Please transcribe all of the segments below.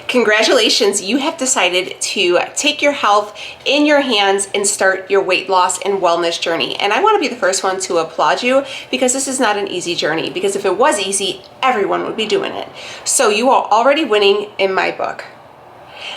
Congratulations, you have decided to take your health in your hands and start your weight loss and wellness journey. And I want to be the first one to applaud you, because this is not an easy journey, because if it was easy, everyone would be doing it. So you are already winning in my book.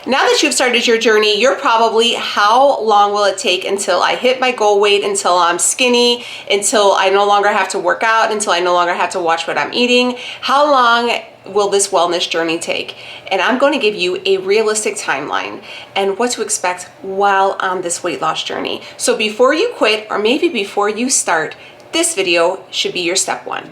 Now that you've started your journey, you're probably, how long will it take until I hit my goal weight, until I'm skinny, until I no longer have to work out, until I no longer have to watch what I'm eating? How long will this wellness journey take? And I'm going to give you a realistic timeline and what to expect while on this weight loss journey. So before you quit, or maybe before you start, this video should be your step one.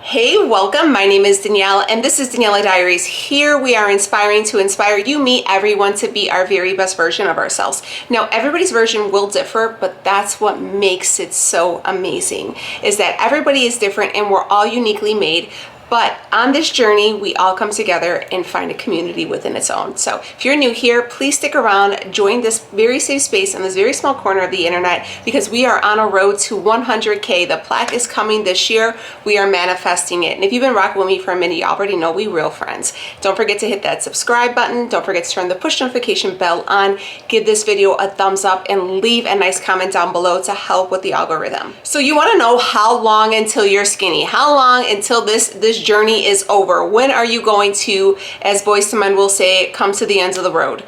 Hey, welcome. My name is Daniela, and this is Daniela Diaries. Here we are inspiring to inspire you, me, everyone to be our very best version of ourselves. Now, everybody's version will differ, but that's what makes it so amazing, is that everybody is different and we're all uniquely made. But on this journey, we all come together and find a community within its own. So if you're new here, please stick around, join this very safe space in this very small corner of the internet, because we are on a road to 100K. The plaque is coming this year. We are manifesting it. And if you've been rocking with me for a minute, you already know we real friends. Don't forget to hit that subscribe button. Don't forget to turn the push notification bell on. Give this video a thumbs up and leave a nice comment down below to help with the algorithm. So you want to know how long until you're skinny? How long until this journey is over? When are you going to, as Boys to Men will say, come to the ends of the road?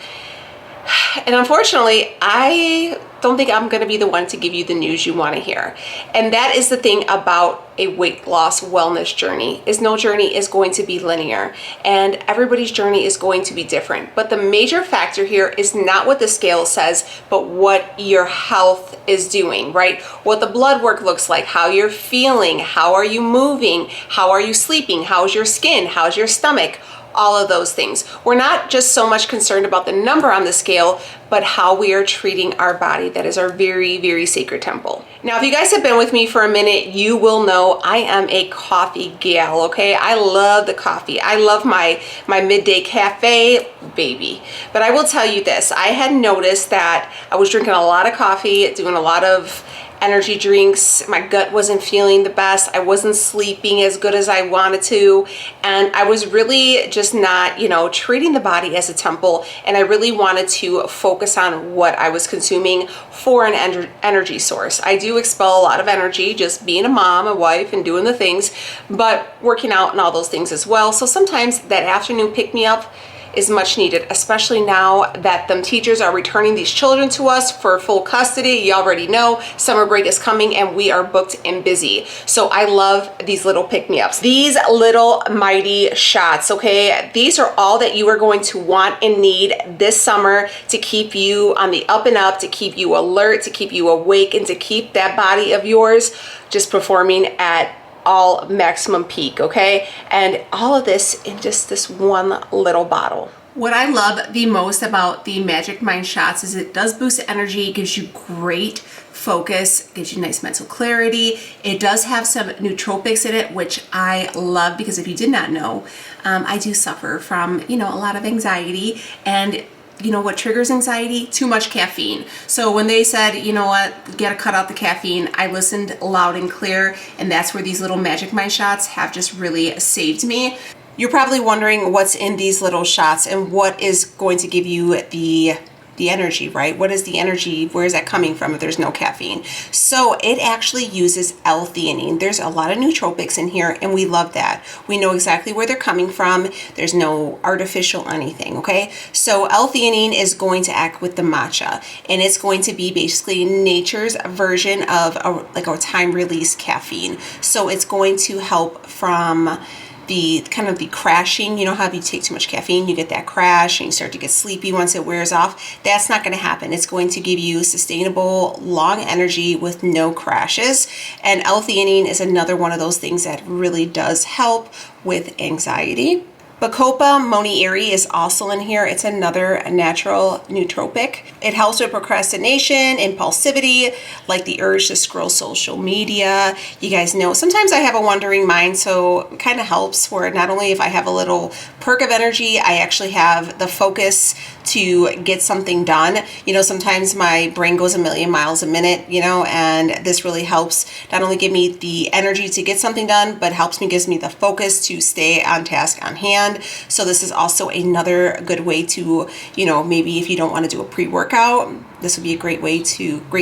And unfortunately, I don't think I'm going to be the one to give you the news you want to hear. And that is the thing about a weight loss wellness journey, is no journey is going to be linear, and everybody's journey is going to be different. But the major factor here is not what the scale says, but what your health is doing, right? What the blood work looks like, how you're feeling, how are you moving, how are you sleeping, how's your skin, how's your stomach, all of those things. We're not just so much concerned about the number on the scale, but how we are treating our body. That is our very, very sacred temple. Now, if you guys have been with me for a minute, you will know I am a coffee gal, okay? I love the coffee. I love my midday cafe, baby. But I will tell you this, I had noticed that I was drinking a lot of coffee, doing a lot of energy drinks. My gut wasn't feeling the best. I wasn't sleeping as good as I wanted to. And I was really just not, treating the body as a temple. And I really wanted to focus on what I was consuming for an energy source. I do expel a lot of energy just being a mom, a wife, and doing the things, but working out and all those things as well. So sometimes that afternoon pick-me-up is much needed, especially now that them teachers are returning these children to us for full custody. You already know summer break is coming and we are booked and busy. So I love these little pick-me-ups, these little mighty shots, okay? These are all that you are going to want and need this summer to keep you on the up and up, to keep you alert, to keep you awake, and to keep that body of yours just performing at all maximum peak, okay? And all of this in just this one little bottle. What I love the most about the Magic Mind shots is it does boost energy, gives you great focus, gives you nice mental clarity. It does have some nootropics in it, which I love, because if you did not know, I do suffer from, a lot of anxiety. And you know what triggers anxiety? Too much caffeine. So when they said, you know what, you gotta cut out the caffeine, I listened loud and clear, and that's where these little Magic Mind shots have just really saved me. You're probably wondering what's in these little shots and what is going to give you the energy, right? What is the energy? Where is that coming from if there's no caffeine? So it actually uses L-theanine. There's a lot of nootropics in here, and we love that. We know exactly where they're coming from. There's no artificial anything, okay? So L-theanine is going to act with the matcha, and it's going to be basically nature's version of a time-release caffeine. So it's going to help from the kind of the crashing. You know how if you take too much caffeine, you get that crash and you start to get sleepy once it wears off? That's not going to happen. It's going to give you sustainable, long energy with no crashes. And L-theanine is another one of those things that really does help with anxiety. Bacopa monieri is also in here. It's another natural nootropic. It helps with procrastination, impulsivity, like the urge to scroll social media. You guys know, sometimes I have a wandering mind, so it kind of helps where not only if I have a little perk of energy, I actually have the focus to get something done. You know, sometimes my brain goes a million miles a minute, you know, and this really helps not only give me the energy to get something done, but gives me the focus to stay on task on hand. So this is also another good way to, you know, maybe if you don't want to do a pre-workout, this would be a great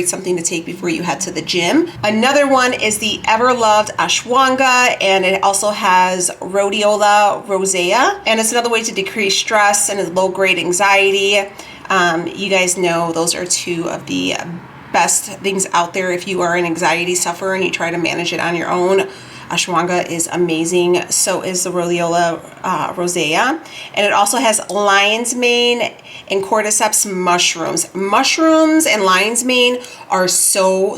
something to take before you head to the gym. Another one is the ever-loved ashwagandha, and it also has rhodiola rosea, and it's another way to decrease stress and low-grade anxiety. You guys know those are two of the best things out there if you are an anxiety sufferer and you try to manage it on your own. Ashwagandha is amazing. So is the rhodiola rosea. And it also has lion's mane and cordyceps mushrooms. Mushrooms and lion's mane are so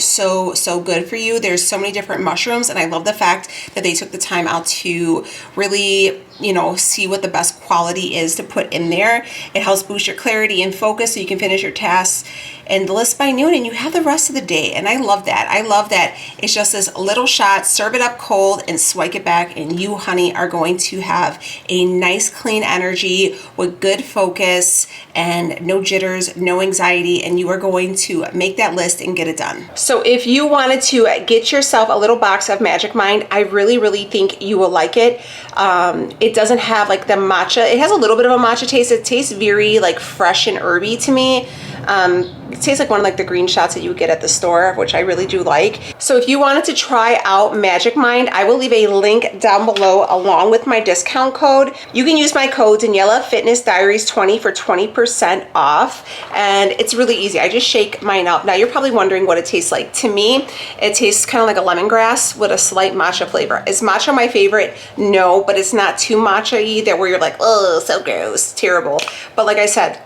good for you. There's so many different mushrooms, and I love the fact that they took the time out to really, you know, see what the best quality is to put in there. It helps boost your clarity and focus so you can finish your tasks and the list by noon, and you have the rest of the day. And I love that. I love that it's just this little shot, serve it up cold and swipe it back, and you, honey, are going to have a nice clean energy with good focus and no jitters, no anxiety, and you are going to make that list and get it done. So if you wanted to get yourself a little box of Magic Mind, I really think you will like it. It doesn't have like the matcha. It has a little bit of a matcha taste. It tastes very like fresh and herby to me. It tastes like one of like the green shots that you would get at the store, which I really do like. So if you wanted to try out Magic Mind, I will leave a link down below along with my discount code. You can use my code Daniela Fitness Diaries 20 for 20% off, and it's really easy. I just shake mine up. Now you're probably wondering what it tastes like. To me, it tastes kind of like a lemongrass with a slight matcha flavor. Is matcha my favorite? No, but it's not too matcha-y that where you're like, oh, so gross, terrible. But like I said,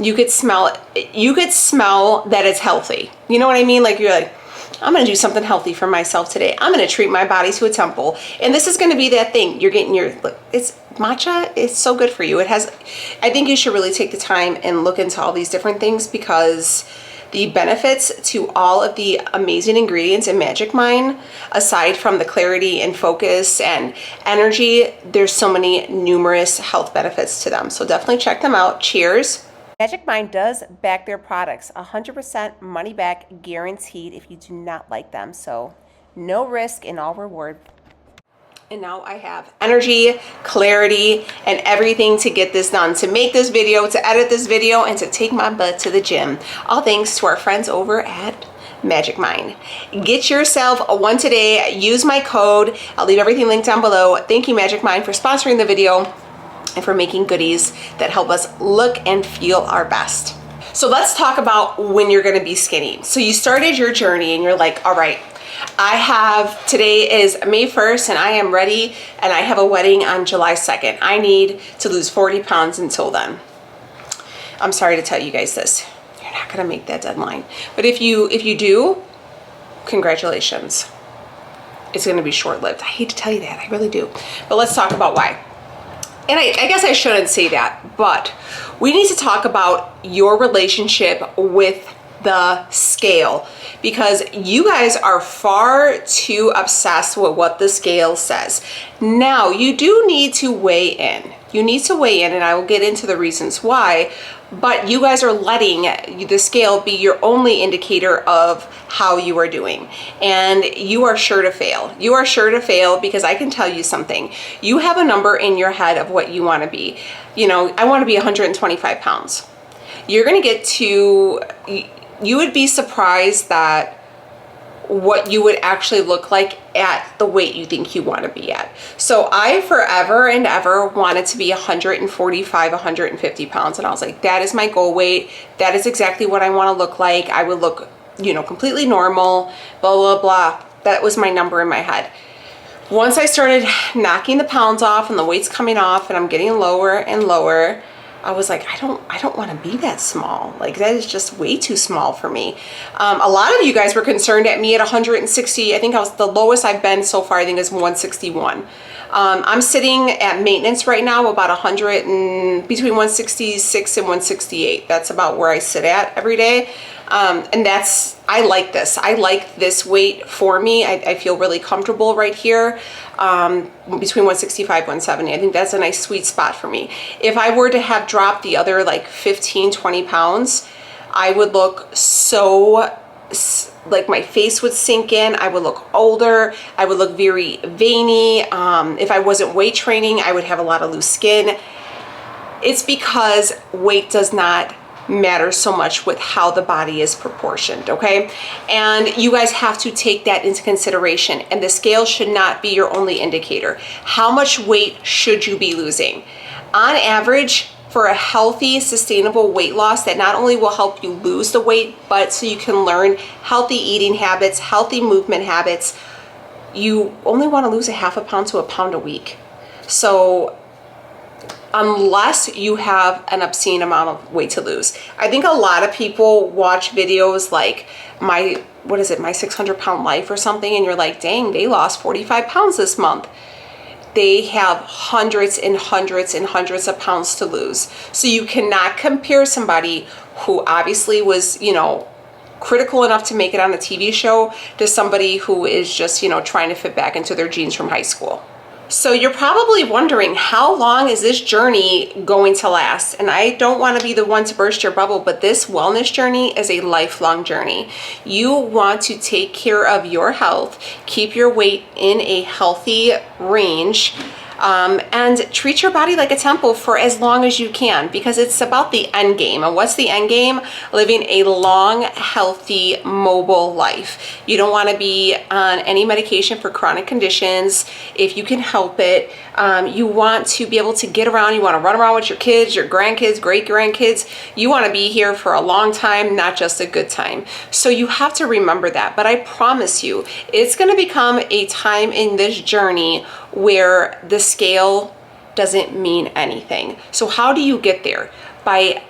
you could smell it. You could smell that it's healthy. You know what I mean? Like you're like, I'm gonna do something healthy for myself today. I'm gonna treat my body to a temple. And this is gonna be that thing. You're getting your, it's matcha, it's so good for you. It has, I think you should really take the time and look into all these different things, because the benefits to all of the amazing ingredients in Magic Mind, aside from the clarity and focus and energy, there's so many numerous health benefits to them. So definitely check them out. Cheers. Magic Mind does back their products, 100% money back guaranteed if you do not like them. So no risk and all reward. And now I have energy, clarity, and everything to get this done, to make this video, to edit this video, and to take my butt to the gym. All thanks to our friends over at Magic Mind. Get yourself a one today. Use my code. I'll leave everything linked down below. Thank you, Magic Mind, for sponsoring the video and for making goodies that help us look and feel our best. So let's talk about when you're gonna be skinny. So you started your journey and you're like, all right, today is May 1st and I am ready, and I have a wedding on July 2nd. I need to lose 40 pounds until then. I'm sorry to tell you guys this. You're not gonna make that deadline. But if you do, congratulations. It's gonna be short-lived. I hate to tell you that, I really do. But let's talk about why. And I guess I shouldn't say that, but we need to talk about your relationship with the scale, because you guys are far too obsessed with what the scale says. Now, you do need to weigh in. You need to weigh in, and I will get into the reasons why, but you guys are letting the scale be your only indicator of how you are doing, and you are sure to fail. You are sure to fail, because I can tell you something. You have a number in your head of what you want to be. You know, I want to be 125 pounds. You're going to get to, you would be surprised that what you would actually look like at the weight you think you want to be at. So I forever and ever wanted to be 145, 150 pounds. And I was like, that is my goal weight. That is exactly what I want to look like. I would look, you know, completely normal, blah, blah, blah. That was my number in my head. Once I started knocking the pounds off and the weight's coming off and I'm getting lower and lower, I was like, I don't want to be that small. Like, that is just way too small for me. A lot of you guys were concerned at me at 160. I think I was, the lowest I've been so far, I think, is 161. I'm sitting at maintenance right now, about 100 and between 166 and 168. That's about where I sit at every day. And I like this. I like this weight for me. I feel really comfortable right here, between 165, 170. I think that's a nice sweet spot for me. If I were to have dropped the other like 15, 20 pounds, I would look so, like my face would sink in. I would look older. I would look very veiny. If I wasn't weight training, I would have a lot of loose skin. It's because weight does not matter so much with how the body is proportioned, okay? And you guys have to take that into consideration, and the scale should not be your only indicator. How much weight should you be losing? On average, for a healthy, sustainable weight loss that not only will help you lose the weight, but so you can learn healthy eating habits, healthy movement habits, you only want to lose a half a pound to a pound a week. So unless you have an obscene amount of weight to lose. I think a lot of people watch videos like my 600-pound life or something, and you're like, dang, they lost 45 pounds this month. They have hundreds and hundreds and hundreds of pounds to lose. So you cannot compare somebody who obviously was, critical enough to make it on a TV show to somebody who is just, trying to fit back into their jeans from high school. So you're probably wondering, how long is this journey going to last? And I don't want to be the one to burst your bubble, but this wellness journey is a lifelong journey. You want to take care of your health, keep your weight in a healthy range, and treat your body like a temple for as long as you can, because it's about the end game. And what's the end game? Living a long, healthy, mobile life. You don't want to be on any medication for chronic conditions if you can help it. You want to be able to get around. You want to run around with your kids, your grandkids, great grandkids. You want to be here for a long time, not just a good time. So you have to remember that. But I promise you, it's going to become a time in this journey where the scale doesn't mean anything. So how do you get there? By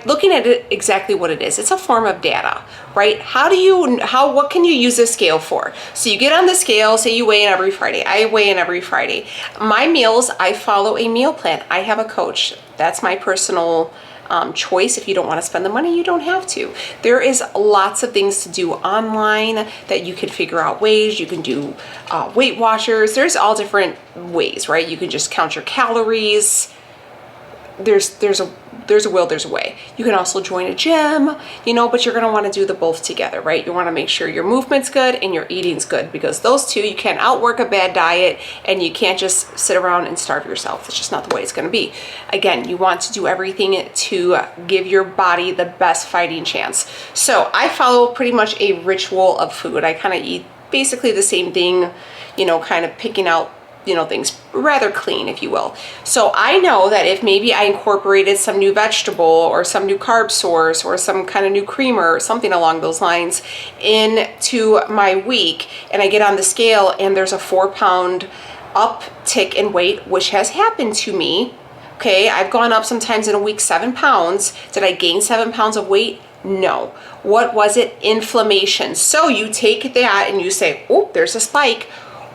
looking at it exactly what it is. It's a form of data, right? What can you use this scale for? So you get on the scale, say you weigh in every Friday. I weigh in every Friday. My meals, I follow a meal plan. I have a coach. That's my personal choice. If you don't want to spend the money, you don't have to. There is lots of things to do online that you can figure out ways. You can do Weight Watchers. There's all different ways, right? You can just count your calories. There's a will, there's a way. You can also join a gym, but you're gonna wanna do the both together, right? You wanna make sure your movement's good and your eating's good, because those two, you can't outwork a bad diet, and you can't just sit around and starve yourself. It's just not the way it's gonna be. Again, you want to do everything to give your body the best fighting chance. So I follow pretty much a ritual of food. I kind of eat basically the same thing, kind of picking out things rather clean, if you will. So I know that if maybe I incorporated some new vegetable or some new carb source or some kind of new creamer or something along those lines into my week, and I get on the scale and there's a 4-pound uptick in weight, which has happened to me. Okay, I've gone up sometimes in a week 7 pounds. Did I gain 7 pounds of weight? No. What was it? Inflammation. So you take that and you say, oh, there's a spike.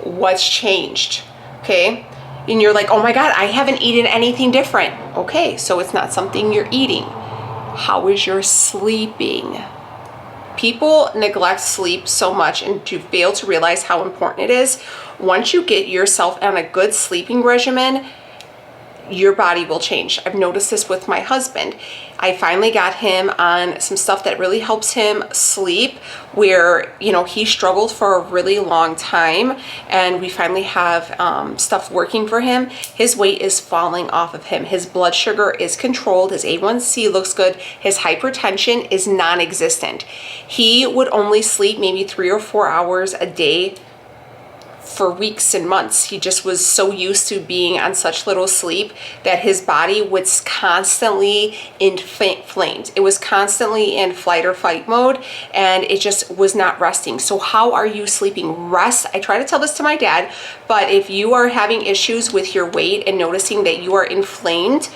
What's changed? Okay, and you're like, oh my God, I haven't eaten anything different. Okay, so it's not something you're eating. How is your sleeping? People neglect sleep so much, and to fail to realize how important it is. Once you get yourself on a good sleeping regimen, your body will change. I've noticed this with my husband. I finally got him on some stuff that really helps him sleep, where, he struggled for a really long time, and we finally have stuff working for him. His weight is falling off of him. His blood sugar is controlled. His A1C looks good. His hypertension is non-existent. He would only sleep maybe 3 or 4 hours a day for weeks and months. He just was so used to being on such little sleep that his body was constantly inflamed. It was constantly in flight or fight mode, and it just was not resting. So how are you sleeping? Rest. I try to tell this to my dad, but if you are having issues with your weight and noticing that you are inflamed,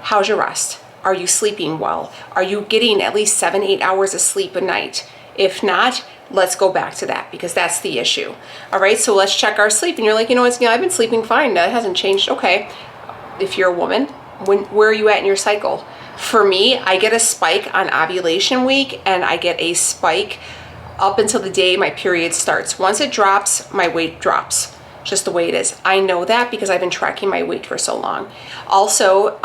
how's your rest? Are you sleeping well? Are you getting at least 7-8 hours of sleep a night? If not, let's go back to that, because that's the issue. All right, so let's check our sleep. And you're like, you know what, I've been sleeping fine. That hasn't changed. Okay, if you're a woman, where are you at in your cycle? For me, I get a spike on ovulation week, and I get a spike up until the day my period starts. Once it drops, my weight drops. Just the way it is. I know that because I've been tracking my weight for so long. Also,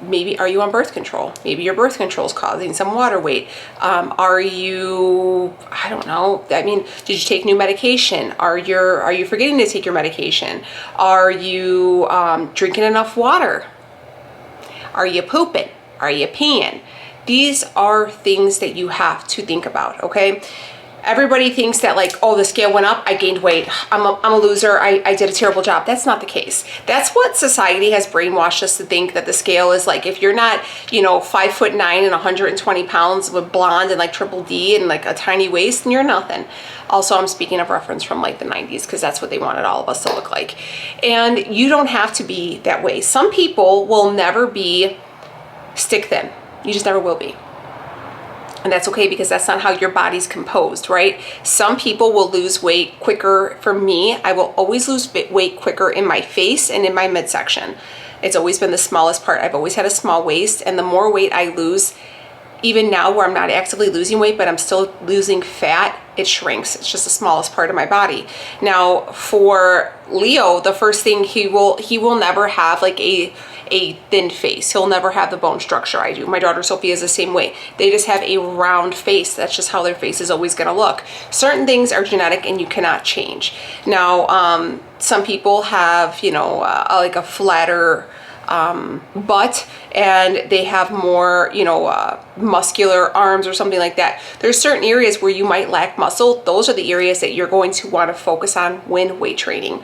maybe are you on birth control? Maybe your birth control is causing some water weight. Are you, I don't know. I mean, did you take new medication? Are you forgetting to take your medication? Are you drinking enough water? Are you pooping? Are you peeing? These are things that you have to think about, okay? Everybody thinks that like, oh, the scale went up, I gained weight, I'm a loser, I did a terrible job. That's not the case. That's what society has brainwashed us to think, that the scale is like, if you're not, you know, 5'9" and 120 pounds with blonde and like triple D and like a tiny waist, then you're nothing. Also, I'm speaking of reference from like the 90s, because that's what they wanted all of us to look like. And you don't have to be that way. Some people will never be stick thin. You just never will be. And that's okay, because that's not how your body's composed, right? Some people will lose weight quicker. For me, I will always lose weight quicker in my face and in my midsection. It's always been the smallest part. I've always had a small waist, and the more weight I lose, even now where I'm not actively losing weight, but I'm still losing fat, it shrinks. It's just the smallest part of my body. Now, for Leo, the first thing he will never have like a thin face. He'll never have the bone structure I do. My daughter Sophia is the same way. They just have a round face. That's just how their face is always going to look. Certain things are genetic and you cannot change. Now, some people have, you know, like a flatter butt, and they have more, you know, muscular arms or something like that. There's certain areas where you might lack muscle. Those are the areas that you're going to want to focus on when weight training.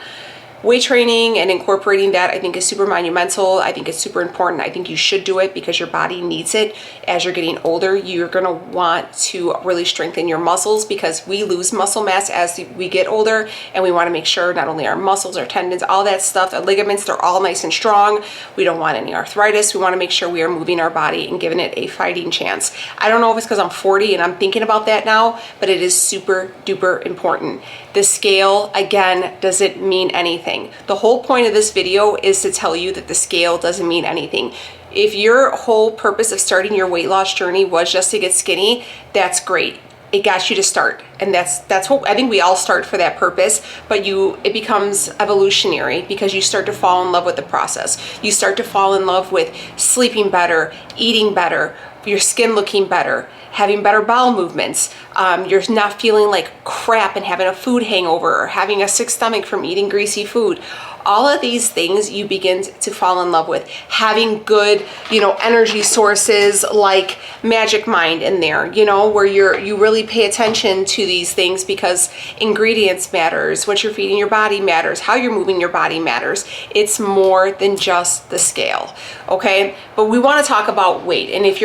Weight training and incorporating that, I think, is super monumental. I think it's super important. I think you should do it because your body needs it. As you're getting older, you're going to want to really strengthen your muscles, because we lose muscle mass as we get older, and we want to make sure not only our muscles, our tendons, all that stuff, the ligaments, they're all nice and strong. We don't want any arthritis. We want to make sure we are moving our body and giving it a fighting chance. I don't know if it's because I'm 40 and I'm thinking about that now, but it is super duper important. The scale, again, doesn't mean anything. The whole point of this video is to tell you that the scale doesn't mean anything. If your whole purpose of starting your weight loss journey was just to get skinny, that's great. It got you to start, and that's what I think we all start for, that purpose. But it becomes evolutionary, because you start to fall in love with the process. You start to fall in love with sleeping better, eating better, your skin looking better, having better bowel movements. You're not feeling like crap and having a food hangover or having a sick stomach from eating greasy food. All of these things you begin to fall in love with. Having good, you know, energy sources like Magic Mind in there, you know, where you really pay attention to these things, because ingredients matters, what you're feeding your body matters, how you're moving your body matters. It's more than just the scale, okay? But we want to talk about weight. And if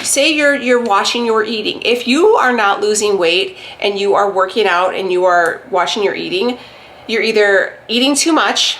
say you're watching your eating, if you are not losing weight and you are working out and you are watching your eating, you're either eating too much,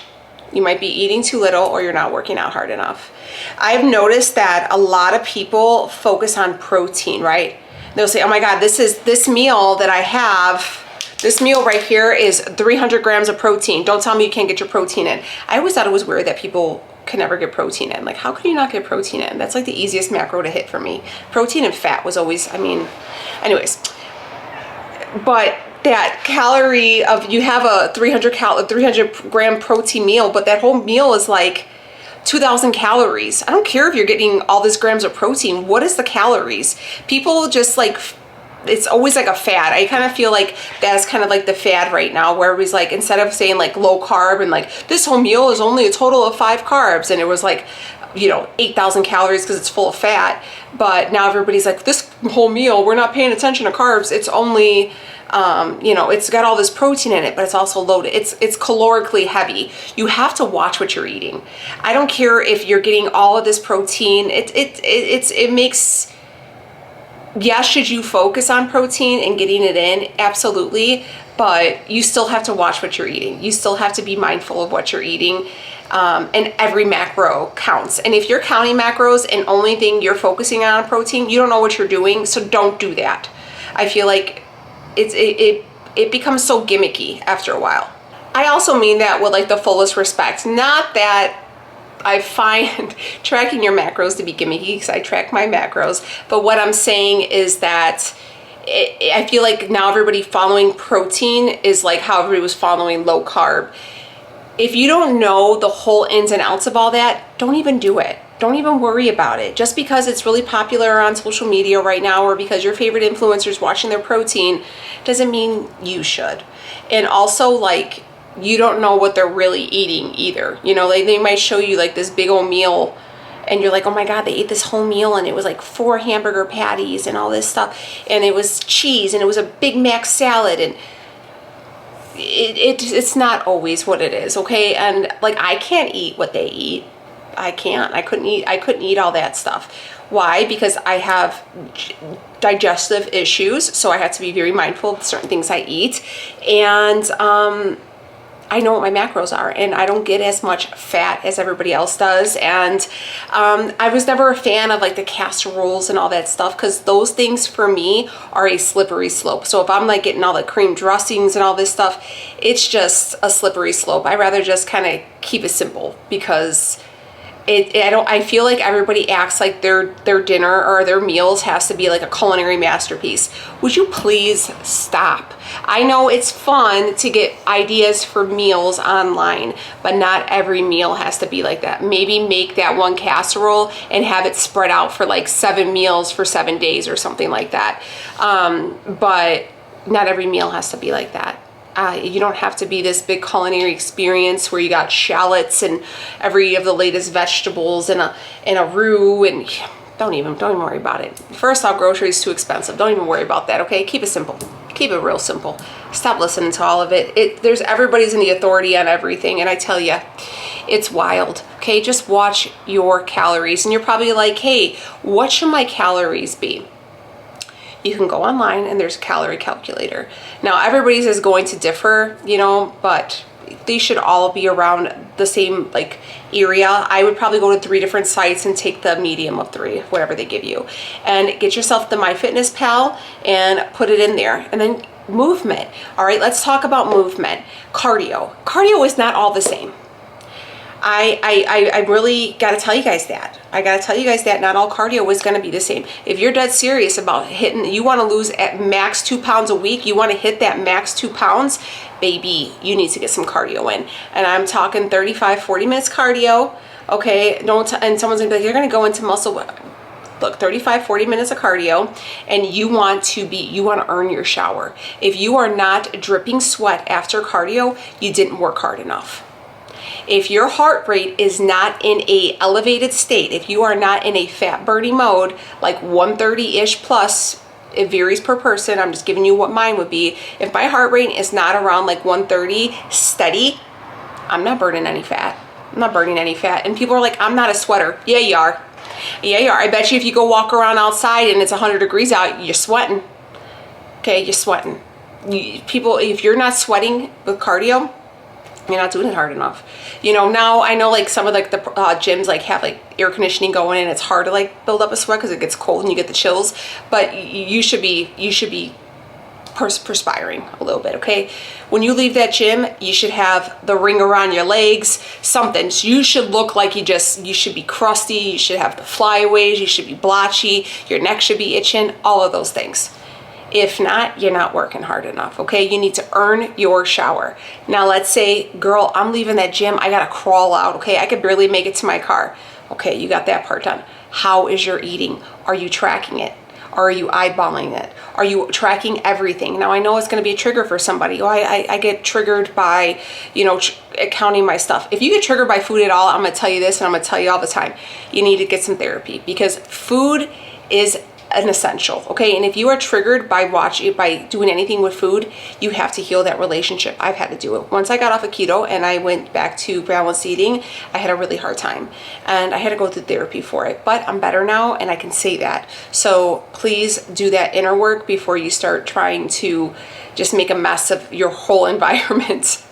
you might be eating too little, or you're not working out hard enough. I've noticed that a lot of people focus on protein, right? They'll say, oh my God, this meal that I have, this meal right here is 300 grams of protein. Don't tell me you can't get your protein in. I always thought it was weird that people can never get protein in. Like, how can you not get protein in? That's like the easiest macro to hit for me. Protein and fat was always, I mean, anyways. But that calorie of, you have a 300 gram protein meal, but that whole meal is like 2,000 calories. I don't care if you're getting all these grams of protein. What is the calories? People just like, it's always like a fad. I kind of feel like that's kind of like the fad right now, where everybody's like, instead of saying like low carb and like this whole meal is only a total of 5 carbs, and it was like, you know, 8,000 calories because it's full of fat. But now everybody's like, this whole meal, we're not paying attention to carbs. It's only, you know, it's got all this protein in it, but it's also loaded. It's calorically heavy. You have to watch what you're eating. I don't care if you're getting all of this protein. It makes, yes, should you focus on protein and getting it in? Absolutely. But you still have to watch what you're eating. You still have to be mindful of what you're eating. And every macro counts. And if you're counting macros and only thing you're focusing on protein, you don't know what you're doing. So don't do that. I feel like it becomes so gimmicky after a while. I also mean that with like the fullest respect. Not that I find tracking your macros to be gimmicky, because I track my macros, but what I'm saying is that I feel like now everybody following protein is like how everybody was following low carb. If you don't know the whole ins and outs of all that, don't even do it. Don't even worry about it. Just because it's really popular on social media right now, or because your favorite influencer's watching their protein, doesn't mean you should. And also, like, you don't know what they're really eating either. You know, they might show you like this big old meal and you're like, oh my God, they ate this whole meal and it was like 4 hamburger patties and all this stuff. And it was cheese and it was a Big Mac salad, and it's not always what it is, okay? And like, I can't eat what they eat. I couldn't eat all that stuff. Why? Because I have digestive issues, so I have to be very mindful of certain things I eat. And I know what my macros are, and I don't get as much fat as everybody else does. And I was never a fan of like the casseroles and all that stuff, because those things for me are a slippery slope. So if I'm like getting all the cream dressings and all this stuff, it's just a slippery slope. I rather just kind of keep it simple, because I feel like everybody acts like their dinner or their meals has to be like a culinary masterpiece. Would you please stop? I know it's fun to get ideas for meals online, but not every meal has to be like that. Maybe make that one casserole and have it spread out for like 7 meals for 7 days or something like that. But not every meal has to be like that. You don't have to be this big culinary experience where you got shallots and every of the latest vegetables and a roux, and don't even worry about it. First off, groceries too expensive. Don't even worry about that, okay? Keep it simple. Keep it real simple. Stop listening to all of it. Everybody's in the authority on everything, and I tell you, it's wild. Okay, just watch your calories, and you're probably like, hey, what should my calories be? You can go online and there's a calorie calculator. Now everybody's is going to differ, you know, but these should all be around the same like area. I would probably go to 3 different sites and take the medium of 3, whatever they give you, and get yourself the MyFitnessPal and put it in there. And then movement. All right, let's talk about movement. Cardio. Cardio is not all the same. I really got to tell you guys that. I got to tell you guys that not all cardio is going to be the same. If you're dead serious about hitting, you want to lose at max 2 pounds a week, you want to hit that max 2 pounds, baby, you need to get some cardio in. And I'm talking 35, 40 minutes cardio, okay? And someone's going to be like, you're going to go into muscle. Look, 35, 40 minutes of cardio, and you want to earn your shower. If you are not dripping sweat after cardio, you didn't work hard enough. If your heart rate is not in a elevated state, if you are not in a fat burning mode, like 130-ish plus, it varies per person, I'm just giving you what mine would be. If my heart rate is not around like 130 steady, I'm not burning any fat. I'm not burning any fat. And people are like, I'm not a sweater. Yeah, you are. Yeah, you are. I bet you if you go walk around outside and it's 100 degrees out, you're sweating. Okay, you're sweating. People, if you're not sweating with cardio, you're not doing it hard enough. You know, now I know like some of like the gyms like have like air conditioning going, and it's hard to like build up a sweat because it gets cold and you get the chills, but you should be perspiring a little bit, okay? When you leave that gym, you should have the ring around your legs, something. So you should look like you should be crusty, you should have the flyaways, you should be blotchy, your neck should be itching, all of those things. If not, you're not working hard enough, okay? You need to earn your shower. Now, let's say, girl, I'm leaving that gym. I gotta crawl out, okay? I could barely make it to my car. Okay, you got that part done. How is your eating? Are you tracking it? Are you eyeballing it? Are you tracking everything? Now, I know it's gonna be a trigger for somebody. Oh, I get triggered by, you know, counting my stuff. If you get triggered by food at all, I'm gonna tell you this, and I'm gonna tell you all the time, you need to get some therapy, because food is an essential, okay? And if you are triggered by doing anything with food, you have to heal that relationship. I've had to do it. Once I got off of keto and I went back to balanced eating, I had a really hard time, and I had to go through therapy for it. But I'm better now, and I can say that. So please do that inner work before you start trying to just make a mess of your whole environment.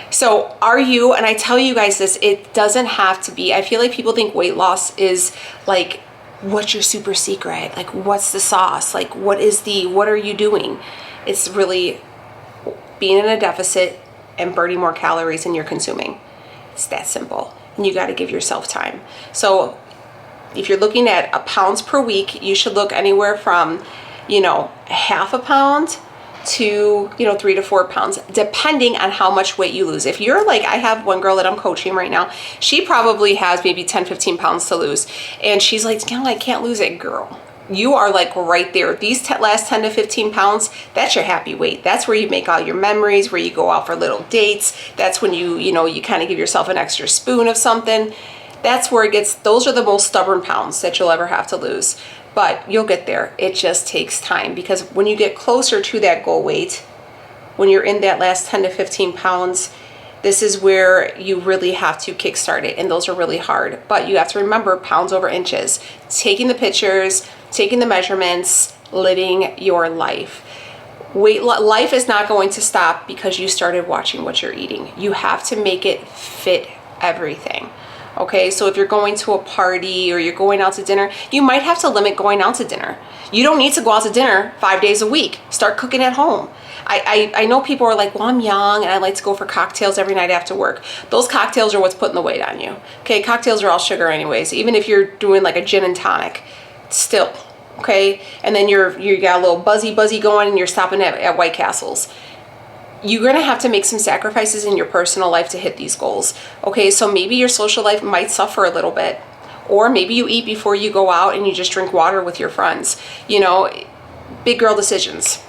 So are you, and I tell you guys this, it doesn't have to be, I feel like people think weight loss is like what's your super secret? Like, what's the sauce? Like, what are you doing? It's really being in a deficit and burning more calories than you're consuming. It's that simple. And you got to give yourself time. So if you're looking at pounds per week, you should look anywhere from, half a pound to 3 to 4 pounds, depending on how much weight you lose. If you're like, I have one girl that I'm coaching right now, she probably has maybe 10-15 pounds to lose, and she's like, I can't lose it. Girl, you are like right there. These last 10 to 15 pounds, that's your happy weight. That's where you make all your memories, where you go out for little dates. That's when you kind of give yourself an extra spoon of something. That's where those are the most stubborn pounds that you'll ever have to lose. But you'll get there. It just takes time, because when you get closer to that goal weight, when you're in that last 10 to 15 pounds, this is where you really have to kickstart it. And those are really hard. But you have to remember pounds over inches. Taking the pictures, taking the measurements, living your life. Life is not going to stop because you started watching what you're eating. You have to make it fit everything. Okay, so if you're going to a party or you're going out to dinner, you might have to limit going out to dinner. You don't need to go out to dinner 5 days a week. Start cooking at home. I know people are like, well, I'm young and I like to go for cocktails every night after work. Those cocktails are what's putting the weight on you. Okay, cocktails are all sugar anyways. Even if you're doing like a gin and tonic, still, okay? And then you got a little buzzy going and you're stopping at White Castles. You're gonna have to make some sacrifices in your personal life to hit these goals. Okay, so maybe your social life might suffer a little bit. Or maybe you eat before you go out and you just drink water with your friends. Big girl decisions.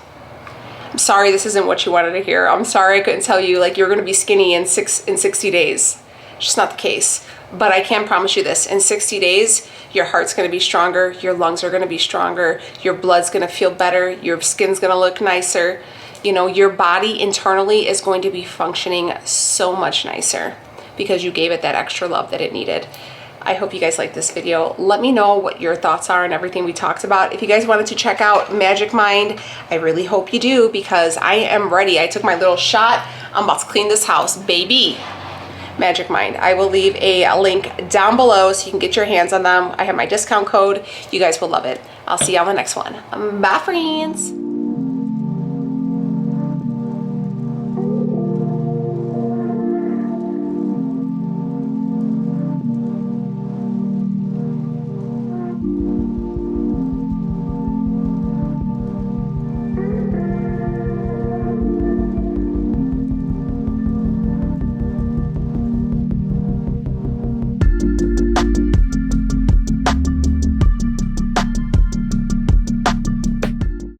I'm sorry this isn't what you wanted to hear. I'm sorry I couldn't tell you like you're gonna be skinny in 60 days. It's just not the case. But I can promise you this, in 60 days, your heart's gonna be stronger, your lungs are gonna be stronger, your blood's gonna feel better, your skin's gonna look nicer. Your body internally is going to be functioning so much nicer because you gave it that extra love that it needed. I hope you guys like this video. Let me know what your thoughts are on everything we talked about. If you guys wanted to check out Magic Mind, I really hope you do, because I am ready. I took my little shot. I'm about to clean this house, baby. Magic Mind. I will leave a link down below so you can get your hands on them. I have my discount code. You guys will love it. I'll see you on the next one. Bye, friends.